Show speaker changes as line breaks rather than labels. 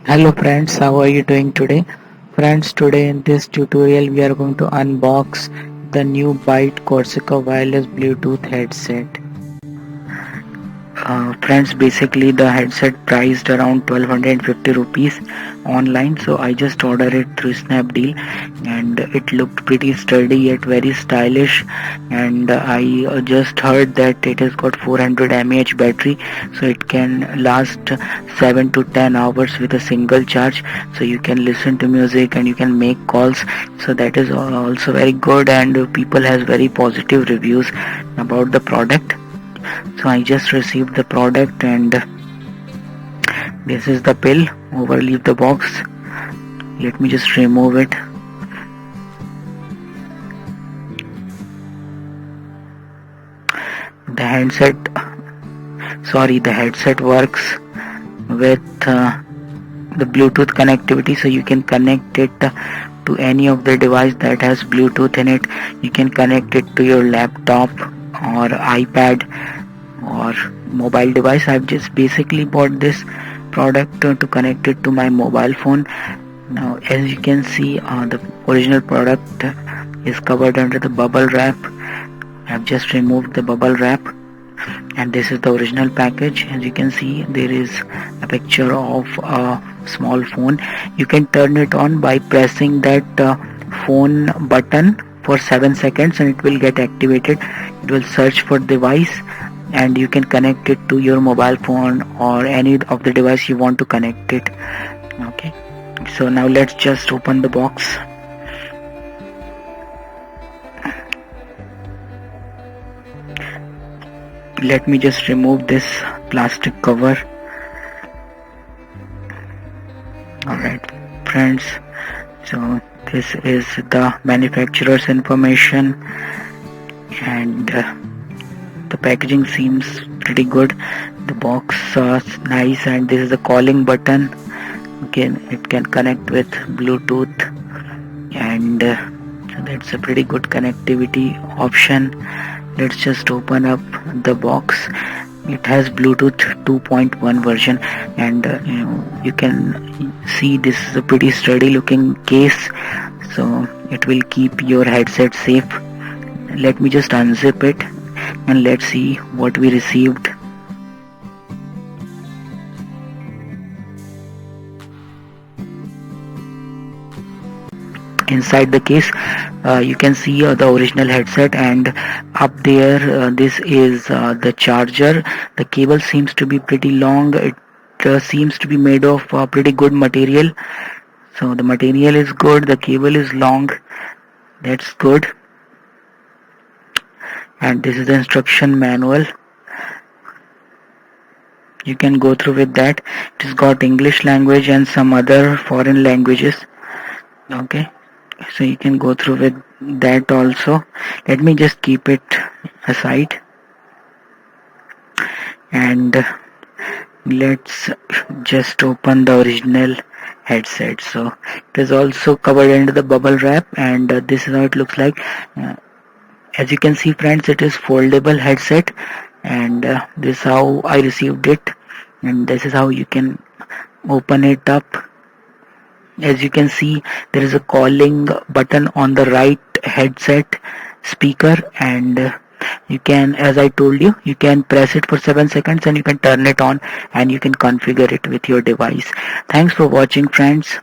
Hello friends, how are you doing today? Friends, today in this tutorial we are going to unbox the new Byte Corsica wireless Bluetooth headset. Friends, basically the headset priced around 1250 rupees online, so I just ordered it through Snapdeal and it looked pretty sturdy yet very stylish. And I just heard that it has got 400 mAh battery, so it can last 7 to 10 hours with a single charge, so you can listen to music and you can make calls. So that is also very good, and people has very positive reviews about the product. So I just received the product, and this is the pill. Overleave the box. Let me just remove it. The headset works with the Bluetooth connectivity, so you can connect it to any of the device that has Bluetooth in it. You can connect it to your laptop or iPad or mobile device. I've just basically bought this product to connect it to my mobile phone. Now as you can see, the original product is covered under the bubble wrap. I've just removed the bubble wrap, and this is the original package. As you can see, there is a picture of a small phone. You can turn it on by pressing that phone button for 7 seconds and it will get activated. It will search for device and you can connect it to your mobile phone or any of the device you want to connect it. Okay, so now let's just open the box. Let me just remove this plastic cover. Alright friends, so this is the manufacturer's information, and the packaging seems pretty good. The box is nice, and this is the calling button. Again, it can connect with Bluetooth, and so that's a pretty good connectivity option. Let's just open up the box. It has Bluetooth 2.1 version, and you can see this is a pretty sturdy looking case, so it will keep your headset safe. Let me just unzip it and let's see what we received. Inside the case, you can see the original headset, and up there this is the charger. The cable seems to be pretty long. It seems to be made of pretty good material, so the material is good, the cable is long, that's good. And this is the instruction manual. You can go through with that. It has got English language and some other foreign languages. Okay, so you can go through with that also. Let me just keep it aside, and let's just open the original headset. So it is also covered under the bubble wrap, and this is how it looks like. As you can see friends, it is foldable headset, and this is how I received it, and this is how you can open it up. As you can see, there is a calling button on the right headset speaker, and you can, as I told you, you can press it for 7 seconds and you can turn it on and you can configure it with your device. Thanks for watching friends.